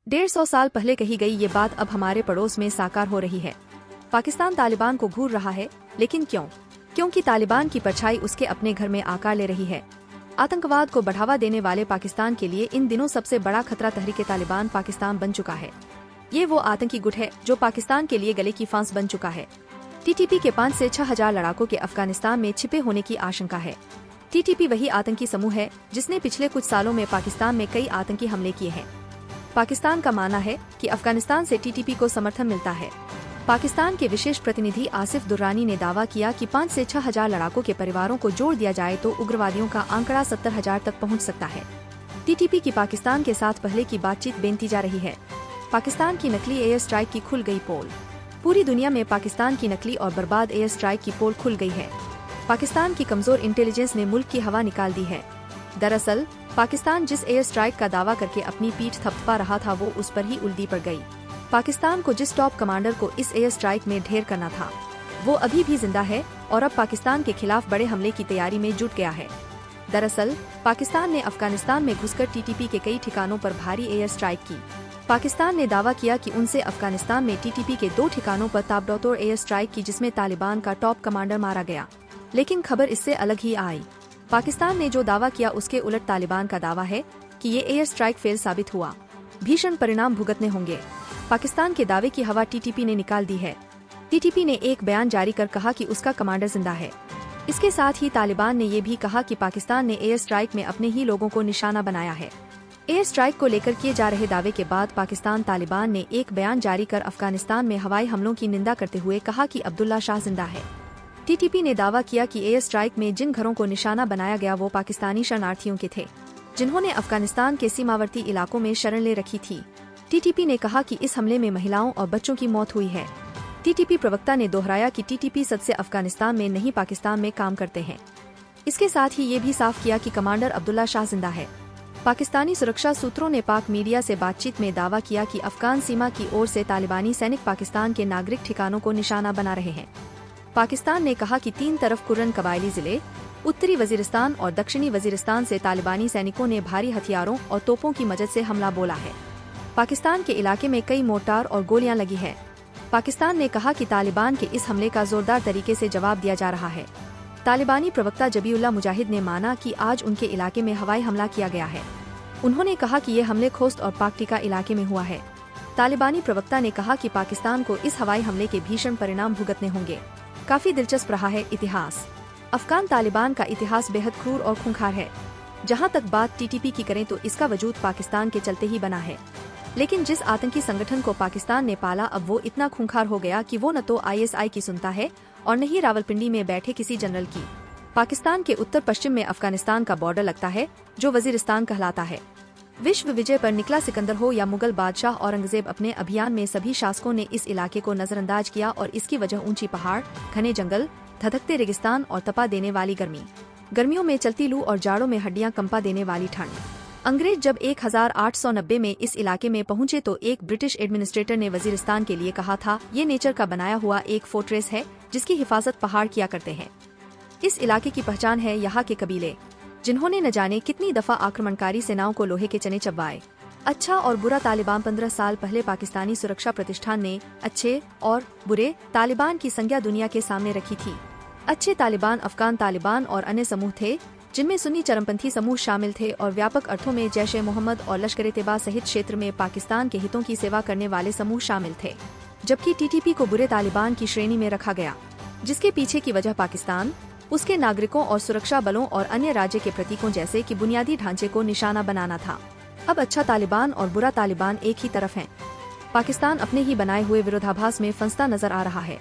150 साल पहले कही गई ये बात अब हमारे पड़ोस में साकार हो रही है। पाकिस्तान तालिबान को घूर रहा है, लेकिन क्यों? क्योंकि तालिबान की परछाई उसके अपने घर में आकार ले रही है। आतंकवाद को बढ़ावा देने वाले पाकिस्तान के लिए इन दिनों सबसे बड़ा खतरा तहरीके तालिबान पाकिस्तान बन चुका है। ये वो आतंकी गुट है जो पाकिस्तान के लिए गले की फांस बन चुका है। टीटीपी के 5 से 6 हजार लड़ाकों के अफगानिस्तान में छिपे होने की आशंका है। टीटीपी वही आतंकी समूह है जिसने पिछले कुछ सालों में पाकिस्तान में कई आतंकी हमले किए हैं। पाकिस्तान का मानना है कि अफगानिस्तान से टीटीपी को समर्थन मिलता है। पाकिस्तान के विशेष प्रतिनिधि आसिफ दुर्रानी ने दावा किया कि 5 से 6 हजार लड़ाकों के परिवारों को जोड़ दिया जाए तो उग्रवादियों का आंकड़ा 70,000 तक पहुंच सकता है। टीटीपी की पाकिस्तान के साथ पहले की बातचीत बेनती जा रही है। पाकिस्तान की नकली एयर स्ट्राइक की खुल गई पोल। पूरी दुनिया में पाकिस्तान की नकली और बर्बाद एयर स्ट्राइक की पोल खुल गई है। पाकिस्तान की कमजोर इंटेलिजेंस ने मुल्क की हवा निकाल दी है। दरअसल पाकिस्तान जिस एयर स्ट्राइक का दावा करके अपनी पीठ थपथपा रहा था वो उस पर ही उल्टी पड़ गई। पाकिस्तान को जिस टॉप कमांडर को इस एयर स्ट्राइक में ढेर करना था वो अभी भी जिंदा है और अब पाकिस्तान के खिलाफ बड़े हमले की तैयारी में जुट गया है। दरअसल पाकिस्तान ने अफगानिस्तान में घुसकर टीटीपी के कई ठिकानों पर भारी एयर स्ट्राइक की। पाकिस्तान ने दावा किया कि उनसे अफगानिस्तान में टीटीपी के 2 ठिकानों पर ताबड़तोड़ एयर स्ट्राइक की जिसमें तालिबान का टॉप कमांडर मारा गया। लेकिन खबर इससे अलग ही आई। पाकिस्तान ने जो दावा किया उसके उलट तालिबान का दावा है कि ये एयर स्ट्राइक फेल साबित हुआ। भीषण परिणाम भुगतने होंगे। पाकिस्तान के दावे की हवा टीटीपी ने निकाल दी है। टीटीपी ने एक बयान जारी कर कहा कि उसका कमांडर जिंदा है। इसके साथ ही तालिबान ने ये भी कहा कि पाकिस्तान ने एयर स्ट्राइक में अपने ही लोगों को निशाना बनाया है। एयर स्ट्राइक को लेकर किए जा रहे दावे के बाद पाकिस्तान तालिबान ने एक बयान जारी कर अफगानिस्तान में हवाई हमलों की निंदा करते हुए कहा कि अब्दुल्ला शाह जिंदा है। टीटीपी ने दावा किया कि एयर स्ट्राइक में जिन घरों को निशाना बनाया गया वो पाकिस्तानी शरणार्थियों के थे जिन्होंने अफगानिस्तान के सीमावर्ती इलाकों में शरण ले रखी थी। टीटीपी ने कहा कि इस हमले में महिलाओं और बच्चों की मौत हुई है। टीटीपी प्रवक्ता ने दोहराया कि टीटीपी सदस्य अफगानिस्तान में नहीं पाकिस्तान में काम करते हैं। इसके साथ ही ये भी साफ किया कि कमांडर अब्दुल्ला शाह जिंदा है। पाकिस्तानी सुरक्षा सूत्रों ने पाक मीडिया से बातचीत में दावा किया कि अफगान सीमा की ओर से तालिबानी सैनिक पाकिस्तान के नागरिक ठिकानों को निशाना बना रहे हैं। पाकिस्तान ने कहा कि 3 तरफ कुर्रन कबायली जिले, उत्तरी वजीरिस्तान और दक्षिणी वजीरिस्तान से तालिबानी सैनिकों ने भारी हथियारों और तोपों की मदद से हमला बोला है। पाकिस्तान के इलाके में कई मोर्टार और गोलियां लगी है। पाकिस्तान ने कहा कि तालिबान के इस हमले का जोरदार तरीके से जवाब दिया जा रहा है। तालिबानी प्रवक्ता जबीउल्लाह मुजाहिद ने माना कि आज उनके इलाके में हवाई हमला किया गया है। उन्होंने कहा कि ये हमले खोस्त और पाकटिका इलाके में हुआ है। तालिबानी प्रवक्ता ने कहा कि पाकिस्तान को इस हवाई हमले के भीषण परिणाम भुगतने होंगे। काफी दिलचस्प रहा है इतिहास। अफगान तालिबान का इतिहास बेहद क्रूर और खूंखार है। जहां तक बात टीटीपी की करें तो इसका वजूद पाकिस्तान के चलते ही बना है। लेकिन जिस आतंकी संगठन को पाकिस्तान ने पाला अब वो इतना खूंखार हो गया कि वो न तो ISI की सुनता है और न ही रावलपिंडी में बैठे किसी जनरल की। पाकिस्तान के उत्तर पश्चिम में अफगानिस्तान का बॉर्डर लगता है जो वजीरिस्तान कहलाता है। विश्व विजय पर निकला सिकंदर हो या मुगल बादशाह औरंगजेब, अपने अभियान में सभी शासकों ने इस इलाके को नजरअंदाज किया और इसकी वजह ऊंची पहाड़, घने जंगल, धधकते रेगिस्तान और तपा देने वाली गर्मी। गर्मियों में चलती लू और जाड़ों में हड्डियां कंपा देने वाली ठंड। अंग्रेज जब 1890 में इस इलाके में पहुंचे तो एक ब्रिटिश एडमिनिस्ट्रेटर ने वजीरिस्तान के लिए कहा था, ये नेचर का बनाया हुआ एक फोर्ट्रेस है जिसकी हिफाजत पहाड़ किया करते हैं। इस इलाके की पहचान है यहाँ के कबीले जिन्होंने न जाने कितनी दफा आक्रमणकारी सेनाओं को लोहे के चने चबवाए। अच्छा और बुरा तालिबान 15 साल पहले पाकिस्तानी सुरक्षा प्रतिष्ठान ने अच्छे और बुरे तालिबान की संज्ञा दुनिया के सामने रखी थी। अच्छे तालिबान अफगान तालिबान और अन्य समूह थे जिनमें सुन्नी चरमपंथी समूह शामिल थे और व्यापक अर्थों में जैश ए मोहम्मद और लश्कर-ए-तैयबा सहित क्षेत्र में पाकिस्तान के हितों की सेवा करने वाले समूह शामिल थे। जबकि टीटीपी को बुरे तालिबान की श्रेणी में रखा गया जिसके पीछे की वजह पाकिस्तान, उसके नागरिकों और सुरक्षा बलों और अन्य राज्य के प्रतीकों जैसे कि बुनियादी ढांचे को निशाना बनाना था। अब अच्छा तालिबान और बुरा तालिबान एक ही तरफ हैं। पाकिस्तान अपने ही बनाए हुए विरोधाभास में फंसता नजर आ रहा है।